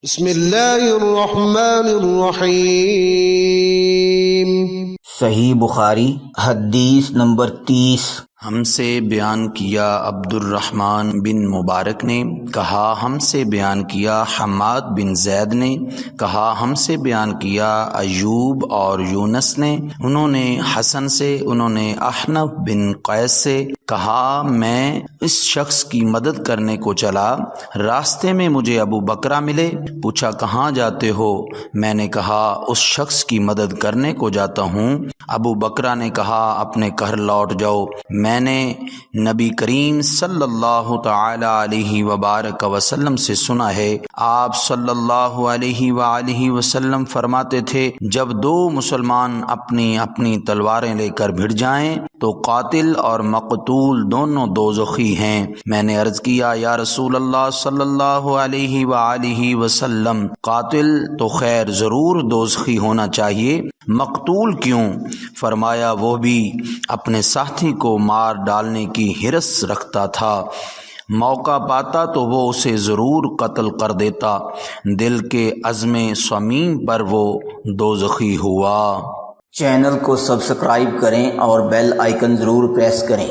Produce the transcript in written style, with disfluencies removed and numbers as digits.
بسم اللہ الرحمن الرحیم۔ صحیح بخاری حدیث نمبر 30۔ ہم سے بیان کیا عبد الرحمن بن مبارک نے، کہا ہم سے بیان کیا حماد بن زید نے، کہا ہم سے بیان کیا ایوب اور یونس نے، انہوں نے حسن سے، انہوں نے احنف بن قیس سے، کہا میں اس شخص کی مدد کرنے کو چلا، راستے میں مجھے ابو بکرہ ملے، پوچھا کہاں جاتے ہو؟ میں نے کہا اس شخص کی مدد کرنے کو جاتا ہوں۔ ابو بکرہ نے کہا اپنے گھر لوٹ جاؤ، میں نے نبی کریم صلی اللہ تعالی علیہ وبارک وسلم سے سنا ہے، آپ صلی اللہ علیہ وآلہ وسلم فرماتے تھے جب دو مسلمان اپنی اپنی تلواریں لے کر بھڑ جائیں تو قاتل اور مقتول دونوں دوزخی ہیں۔ میں نے عرض کیا یا رسول اللہ صلی اللہ علیہ وآلہ وسلم، قاتل تو خیر ضرور دوزخی ہونا چاہیے، مقتول کیوں؟ فرمایا وہ بھی اپنے ساتھی کو مار ڈالنے کی حرص رکھتا تھا، موقع پاتا تو وہ اسے ضرور قتل کر دیتا، دل کے عزم صمیم پر وہ دوزخی ہوا۔ چینل کو سبسکرائب کریں اور بیل آئیکن ضرور پریس کریں۔